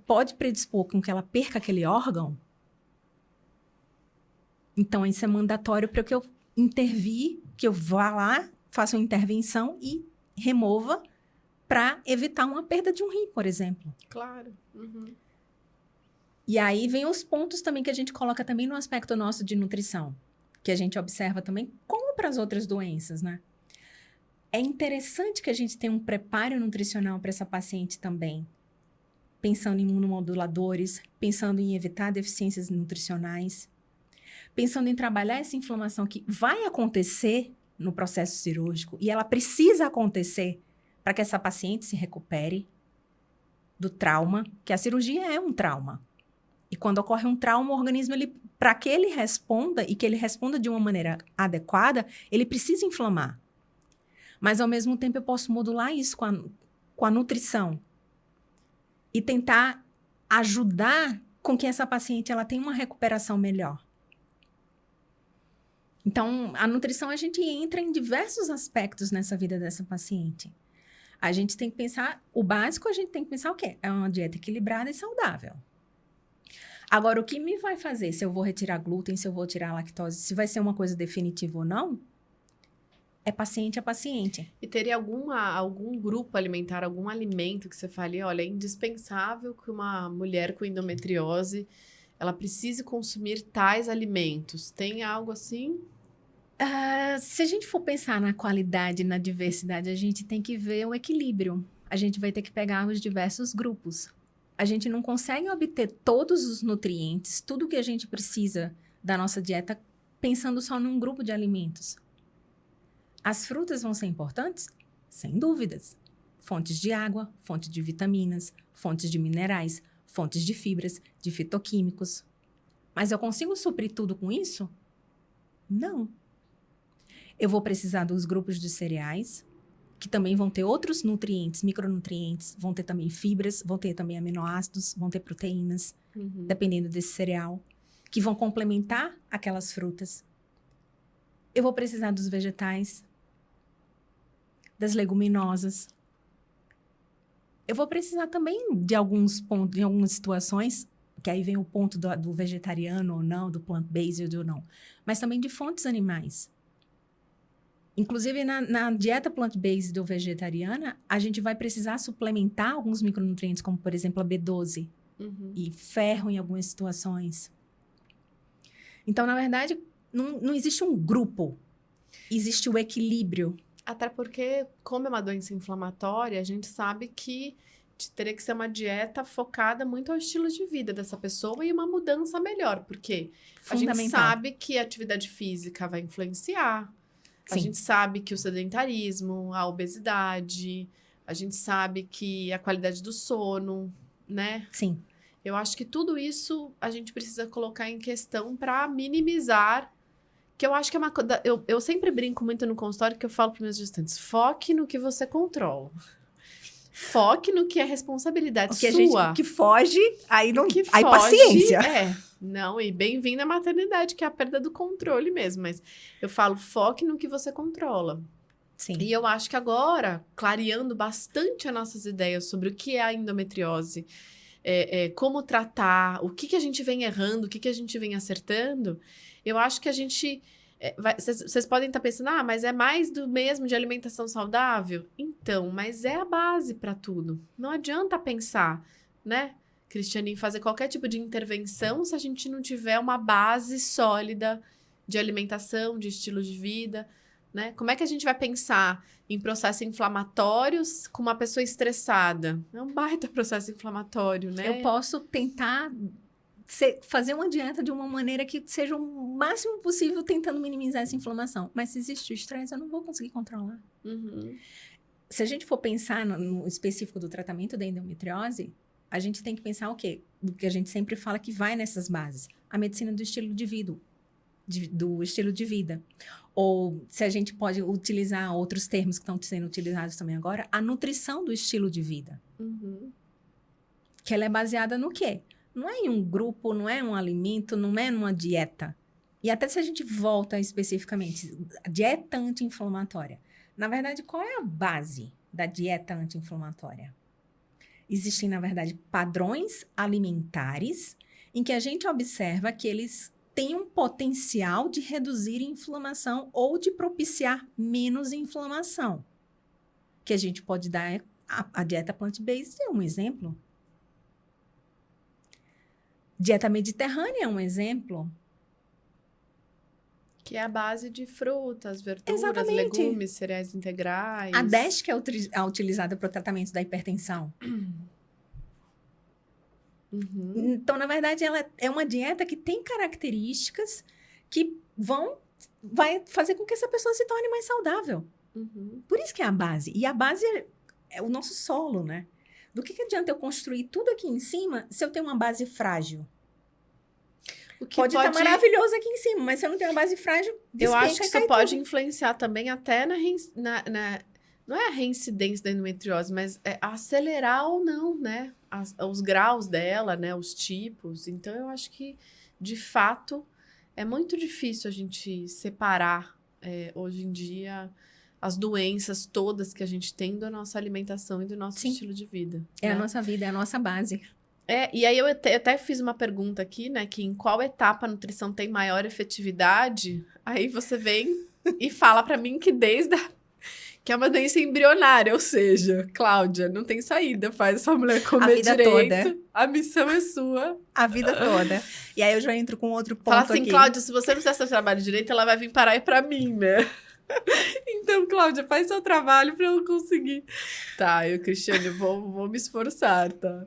pode predispor com que ela perca aquele órgão? Então, isso é mandatório para que eu intervir, que eu vá lá, faça uma intervenção e remova para evitar uma perda de um rim, por exemplo. Claro. E aí vem os pontos também que a gente coloca também no aspecto nosso de nutrição, que a gente observa também como para as outras doenças, né? É interessante que a gente tenha um preparo nutricional para essa paciente também, pensando em imunomoduladores, pensando em evitar deficiências nutricionais, pensando em trabalhar essa inflamação que vai acontecer no processo cirúrgico e ela precisa acontecer para que essa paciente se recupere do trauma, que a cirurgia é um trauma. E quando ocorre um trauma, o organismo, para que ele responda e que ele responda de uma maneira adequada, ele precisa inflamar. Mas, ao mesmo tempo, eu posso modular isso com a nutrição e tentar ajudar com que essa paciente ela tenha uma recuperação melhor. Então, a nutrição, a gente entra em diversos aspectos nessa vida dessa paciente. A gente tem que pensar, o básico, a gente tem que pensar o quê? É uma dieta equilibrada e saudável. Agora, o que me vai fazer, se eu vou retirar glúten, se eu vou tirar lactose, se vai ser uma coisa definitiva ou não, é paciente a paciente. E teria algum grupo alimentar, algum alimento que você fale, olha, é indispensável que uma mulher com endometriose, ela precise consumir tais alimentos? Tem algo assim? Se a gente for pensar na qualidade, na diversidade, a gente tem que ver o equilíbrio. A gente vai ter que pegar os diversos grupos. A gente não consegue obter todos os nutrientes, tudo que a gente precisa da nossa dieta, pensando só num grupo de alimentos. As frutas vão ser importantes? Sem dúvidas. Fontes de água, fontes de vitaminas, fontes de minerais, fontes de fibras, de fitoquímicos. Mas eu consigo suprir tudo com isso? Não. Eu vou precisar dos grupos de cereais, que também vão ter outros nutrientes, micronutrientes, vão ter também fibras, vão ter também aminoácidos, vão ter proteínas, dependendo desse cereal, que vão complementar aquelas frutas. Eu vou precisar dos vegetais, das leguminosas. Eu vou precisar também de alguns pontos, de algumas situações, que aí vem o ponto do vegetariano ou não, do plant-based ou não, mas também de fontes animais. Inclusive, na dieta plant-based ou vegetariana, a gente vai precisar suplementar alguns micronutrientes, como, por exemplo, a B12 e ferro em algumas situações. Então, na verdade, não existe um grupo. Existe o equilíbrio. Até porque, como é uma doença inflamatória, a gente sabe que teria que ser uma dieta focada muito ao estilo de vida dessa pessoa e uma mudança melhor. Porque a gente sabe que a atividade física vai influenciar. Sim. A gente sabe que o sedentarismo, a obesidade, a gente sabe que a qualidade do sono, né? Sim. Eu acho que tudo isso a gente precisa colocar em questão para minimizar, que eu acho que é uma coisa... Eu sempre brinco muito no consultório que eu falo para meus gestantes, foque no que você controla. Foque no que é responsabilidade sua. Gente que foge, aí não... Que aí foge, paciência. Não, e bem-vindo à maternidade, que é a perda do controle mesmo. Mas eu falo, foque no que você controla. Sim. E eu acho que agora, clareando bastante as nossas ideias sobre o que é a endometriose, como tratar, o que a gente vem errando, o que a gente vem acertando, eu acho que a gente... Vocês podem estar pensando, mas é mais do mesmo de alimentação saudável? Então, mas é a base para tudo. Não adianta pensar, né, Cristiane, em fazer qualquer tipo de intervenção se a gente não tiver uma base sólida de alimentação, de estilo de vida, né? Como é que a gente vai pensar em processos inflamatórios com uma pessoa estressada? É um baita processo inflamatório, né? Eu posso tentar... fazer uma dieta de uma maneira que seja o máximo possível tentando minimizar essa inflamação. Mas se existe o estresse, eu não vou conseguir controlar. Se a gente for pensar no específico do tratamento da endometriose, a gente tem que pensar o quê? O que a gente sempre fala que vai nessas bases. A medicina do estilo de vida. Do estilo de vida. Ou, se a gente pode utilizar outros termos que estão sendo utilizados também agora, a nutrição do estilo de vida. Que ela é baseada no quê? Não é em um grupo, não é um alimento, não é numa dieta. E até se a gente volta especificamente, a dieta anti-inflamatória. Na verdade, qual é a base da dieta anti-inflamatória? Existem, na verdade, padrões alimentares em que a gente observa que eles têm um potencial de reduzir inflamação ou de propiciar menos inflamação. Que a gente pode dar, a dieta plant-based é um exemplo. Dieta mediterrânea é um exemplo. Que é a base de frutas, verduras, Exatamente. Legumes, cereais integrais. A DESH que é utilizada para o tratamento da hipertensão. Então, na verdade, ela é uma dieta que tem características que vai fazer com que essa pessoa se torne mais saudável. Por isso que é a base. E a base é o nosso solo, né? Do que adianta eu construir tudo aqui em cima se eu tenho uma base frágil? O que pode estar maravilhoso aqui em cima, mas se eu não tenho uma base frágil, eu acho que isso pode influenciar também até não é a reincidência da endometriose, mas é acelerar ou não, né? Os graus dela, né? Os tipos. Então, eu acho que, de fato, é muito difícil a gente separar, hoje em dia, as doenças todas que a gente tem da nossa alimentação e do nosso estilo de vida. É, né? A nossa vida, é a nossa base. E aí eu até fiz uma pergunta aqui, né? Que em qual etapa a nutrição tem maior efetividade? Aí você vem e fala pra mim que que é uma doença embrionária, ou seja, Cláudia, não tem saída, faz essa mulher comer direito. Toda. A missão é sua. A vida toda. E aí eu já entro com outro ponto aqui. Fala assim, Cláudia, se você não fizer seu trabalho direito, ela vai vir parar aí pra mim, né? Então, Cláudia, faz seu trabalho para eu conseguir. Tá, eu, Cristiane, vou me esforçar, tá?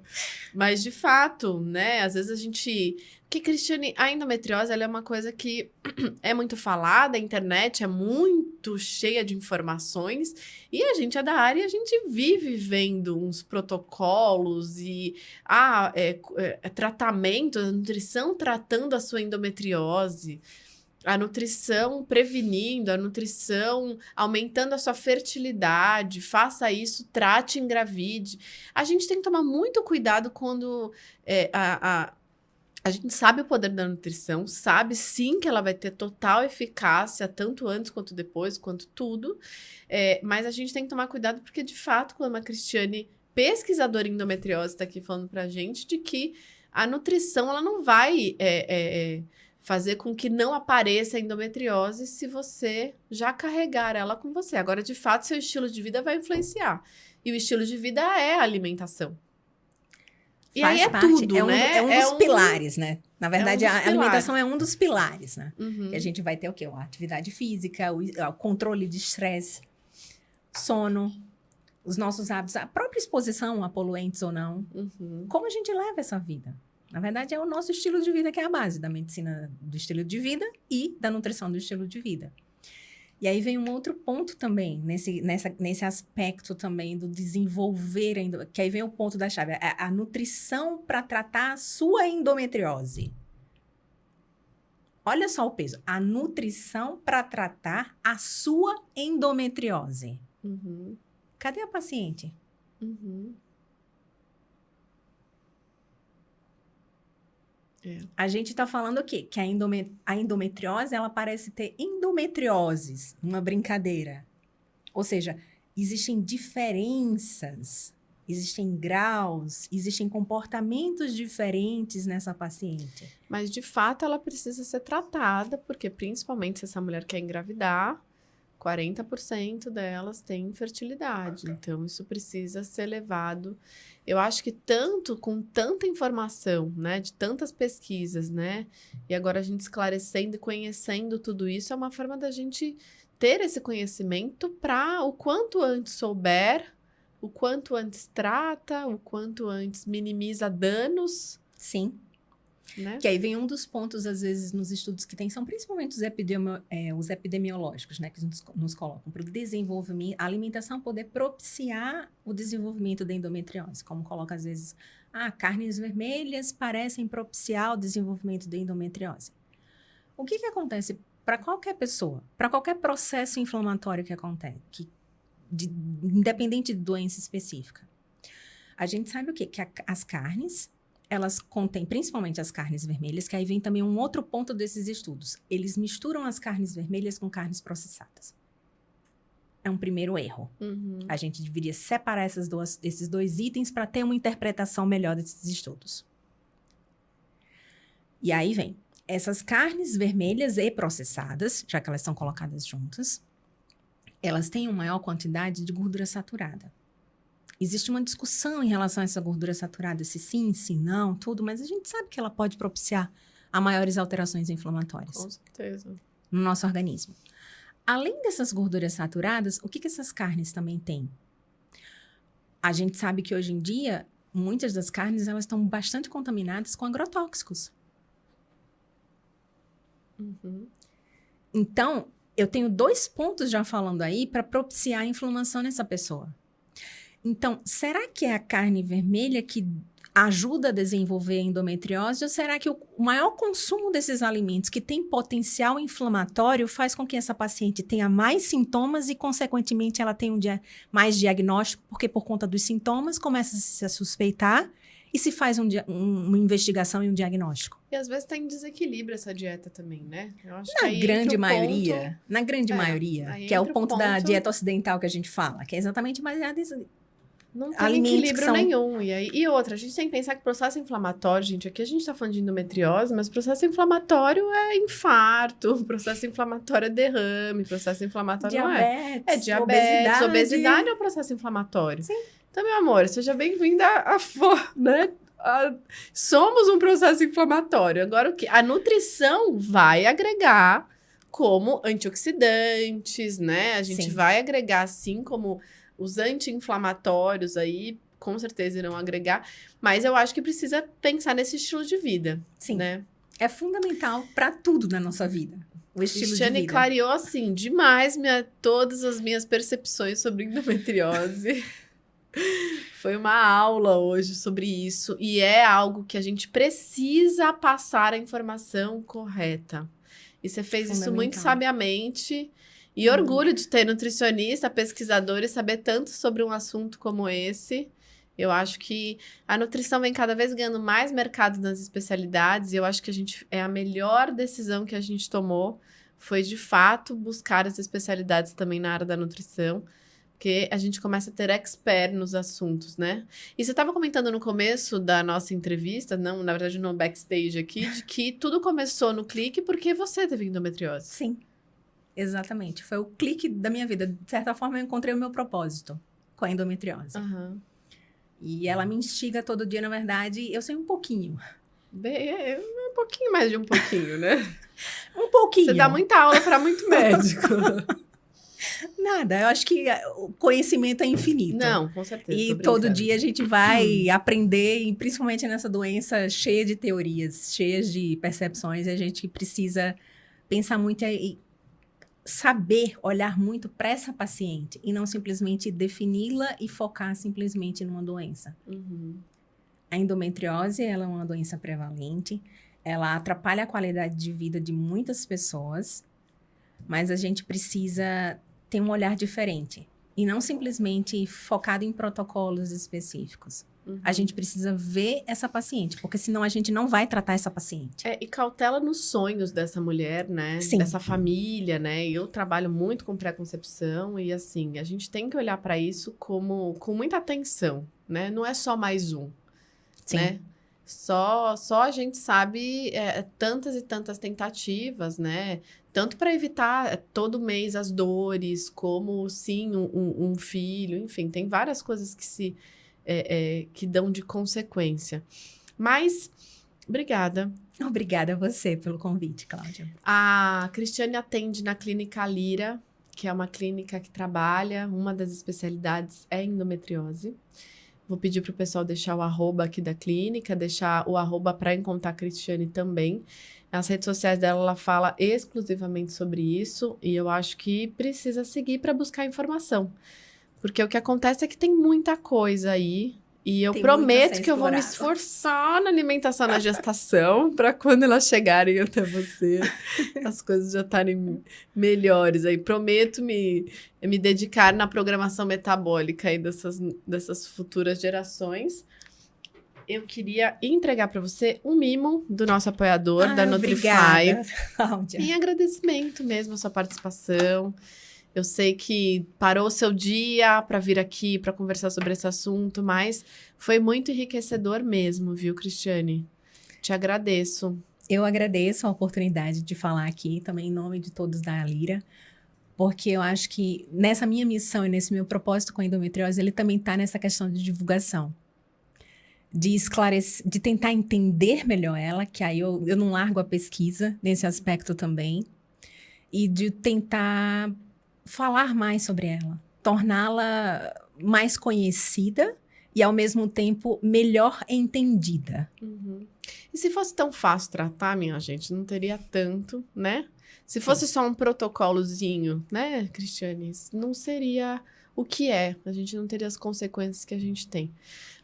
Mas, de fato, né? Às vezes a gente... Porque, Cristiane, a endometriose, ela é uma coisa que é muito falada, a internet é muito cheia de informações, e a gente é da área e a gente vive vendo uns protocolos e tratamento, a nutrição tratando a sua endometriose, a nutrição prevenindo, a nutrição aumentando a sua fertilidade, faça isso, trate, engravide. A gente tem que tomar muito cuidado quando a gente sabe o poder da nutrição, sabe sim que ela vai ter total eficácia, tanto antes quanto depois, quanto tudo. Mas a gente tem que tomar cuidado porque, de fato, quando a Cristiane, pesquisadora em endometriose, está aqui falando pra gente de que a nutrição ela não vai fazer com que não apareça a endometriose se você já carregar ela com você. Agora, de fato, seu estilo de vida vai influenciar. E o estilo de vida é a alimentação. E aí é tudo, né? É um dos pilares, né? Na verdade, a alimentação é um dos pilares, né? Uhum. Que a gente vai ter o quê? A atividade física, o controle de estresse, sono, os nossos hábitos, a própria exposição a poluentes ou não. Uhum. Como a gente leva essa vida? Na verdade, é o nosso estilo de vida que é a base da medicina do estilo de vida e da nutrição do estilo de vida. E aí vem um outro ponto também, nesse aspecto também do desenvolver, que aí vem o ponto da chave, a nutrição para tratar a sua endometriose. Olha só o peso. A nutrição para tratar a sua endometriose. Uhum. Cadê a paciente? Uhum. A gente está falando o quê? Que a endometriose, ela parece ter endometrioses, uma brincadeira. Ou seja, existem diferenças, existem graus, existem comportamentos diferentes nessa paciente. Mas, de fato, ela precisa ser tratada, porque, principalmente, se essa mulher quer engravidar, 40% delas têm infertilidade. Então, isso precisa ser levado. Eu acho que com tanta informação, né, de tantas pesquisas, né, e agora a gente esclarecendo e conhecendo tudo isso, é uma forma da gente ter esse conhecimento para o quanto antes souber, o quanto antes trata, o quanto antes minimiza danos. Sim. Né? Que aí vem um dos pontos, às vezes, nos estudos que tem, são principalmente os epidemiológicos, né, que nos colocam para o desenvolvimento, a alimentação poder propiciar o desenvolvimento da endometriose, como coloca, às vezes, carnes vermelhas parecem propiciar o desenvolvimento da endometriose. O que acontece para qualquer pessoa, para qualquer processo inflamatório que acontece, independente de doença específica? A gente sabe o quê? Que as carnes, elas contêm, principalmente as carnes vermelhas, que aí vem também um outro ponto desses estudos. Eles misturam as carnes vermelhas com carnes processadas. É um primeiro erro. Uhum. A gente deveria separar esses dois itens para ter uma interpretação melhor desses estudos. E aí vem, essas carnes vermelhas e processadas, já que elas são colocadas juntas, elas têm uma maior quantidade de gordura saturada. Existe uma discussão em relação a essa gordura saturada, se sim, se não, tudo, mas a gente sabe que ela pode propiciar a maiores alterações inflamatórias. Com certeza. No nosso organismo. Além dessas gorduras saturadas, o que essas carnes também têm? A gente sabe que hoje em dia, muitas das carnes elas estão bastante contaminadas com agrotóxicos. Uhum. Então, eu tenho 2 pontos já falando aí para propiciar a inflamação nessa pessoa. Então, será que é a carne vermelha que ajuda a desenvolver a endometriose? Ou será que o maior consumo desses alimentos que tem potencial inflamatório faz com que essa paciente tenha mais sintomas e, consequentemente, ela tenha mais diagnóstico? Porque, por conta dos sintomas, começa-se a suspeitar e se faz uma investigação e um diagnóstico. E, às vezes, tem desequilíbrio essa dieta também, né? Eu acho Na grande maioria, que é o ponto da dieta ocidental que a gente fala, que é exatamente baseada em não tem equilíbrio nenhum. E outra, a gente tem que pensar que o processo inflamatório, gente, aqui a gente tá falando de endometriose, mas o processo inflamatório é infarto, o processo inflamatório é derrame, o processo inflamatório diabetes, não é. É diabetes, obesidade é o processo inflamatório. Sim. Então, meu amor, seja bem-vinda né? Somos um processo inflamatório. Agora, o quê? A nutrição vai agregar como antioxidantes, né? A gente Sim. vai agregar, assim como os anti-inflamatórios aí, com certeza irão agregar, mas eu acho que precisa pensar nesse estilo de vida, Sim. né? É fundamental para tudo na nossa vida. O estilo Cristiane de vida. clareou, assim, demais todas as minhas percepções sobre endometriose. Foi uma aula hoje sobre isso. E é algo que a gente precisa passar a informação correta. E você fez isso muito sabiamente. E orgulho de ter nutricionista, pesquisador e saber tanto sobre um assunto como esse. Eu acho que a nutrição vem cada vez ganhando mais mercado nas especialidades. E eu acho que a melhor decisão que a gente tomou foi, de fato, buscar as especialidades também na área da nutrição. Porque a gente começa a ter expert nos assuntos, né? E você estava comentando no começo da nossa entrevista, não, na verdade no backstage aqui, de que tudo começou no clique porque você teve endometriose. Sim, exatamente. Foi o clique da minha vida. De certa forma, eu encontrei o meu propósito com a endometriose. Uhum. E ela me instiga todo dia, na verdade, eu sei um pouquinho. Um pouquinho mais de um pouquinho, né? Um pouquinho. Você dá muita aula para muito médico. Nada, eu acho que o conhecimento é infinito. Não, com certeza. E todo dia a gente vai aprender, e principalmente nessa doença cheia de teorias, cheias de percepções, a gente precisa pensar muito e saber olhar muito para essa paciente e não simplesmente defini-la e focar simplesmente numa doença. Uhum. A endometriose, ela é uma doença prevalente, ela atrapalha a qualidade de vida de muitas pessoas, mas a gente precisa ter um olhar diferente e não simplesmente focado em protocolos específicos. Uhum. A gente precisa ver essa paciente, porque senão a gente não vai tratar essa paciente. E cautela nos sonhos dessa mulher, né? Sim. Dessa família, né? Eu trabalho muito com pré-concepção e, assim, a gente tem que olhar para isso com muita atenção, né? Não é só mais um, Sim. né? Só a gente sabe tantas e tantas tentativas, né? Tanto para evitar todo mês as dores, como, sim, um filho. Enfim, tem várias coisas que dão de consequência. Mas, obrigada. Obrigada a você pelo convite, Cláudia. A Cristiane atende na Clínica Lira, que é uma clínica que trabalha, uma das especialidades é endometriose. Vou pedir para o pessoal deixar o arroba aqui da clínica, deixar o arroba para encontrar a Cristiane também. Nas redes sociais dela, ela fala exclusivamente sobre isso e eu acho que precisa seguir para buscar informação. Porque o que acontece é que tem muita coisa aí e eu prometo que eu vou me esforçar na alimentação na gestação para quando elas chegarem até você, as coisas já estarem melhores. Aí prometo me dedicar na programação metabólica aí dessas futuras gerações. Eu queria entregar para você um mimo do nosso apoiador, da Nutrify. Obrigada, Cláudia. Em agradecimento mesmo a sua participação. Eu sei que parou o seu dia para vir aqui para conversar sobre esse assunto, mas foi muito enriquecedor mesmo, viu, Cristiane? Te agradeço. Eu agradeço a oportunidade de falar aqui, também em nome de todos da Lira, porque eu acho que nessa minha missão e nesse meu propósito com a endometriose, ele também está nessa questão de divulgação. De esclarecer, de tentar entender melhor ela, que aí eu não largo a pesquisa nesse aspecto também, e de tentar falar mais sobre ela, torná-la mais conhecida e, ao mesmo tempo, melhor entendida. Uhum. E se fosse tão fácil tratar, minha gente, não teria tanto, né? Se fosse só um protocolozinho, né, Cristiane? Não seria o que é. A gente não teria as consequências que a gente tem.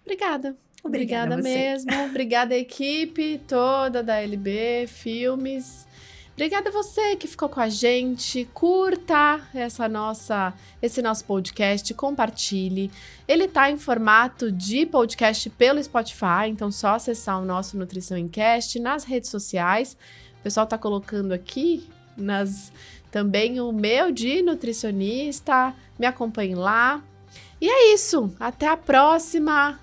Obrigada. Obrigada mesmo. Obrigada, equipe toda da LB Filmes. Obrigada a você que ficou com a gente. Curta esse nosso podcast, compartilhe. Ele tá em formato de podcast pelo Spotify, então só acessar o nosso Nutrição em Cast nas redes sociais. O pessoal tá colocando aqui também o meu de nutricionista. Me acompanhe lá. E é isso. Até a próxima.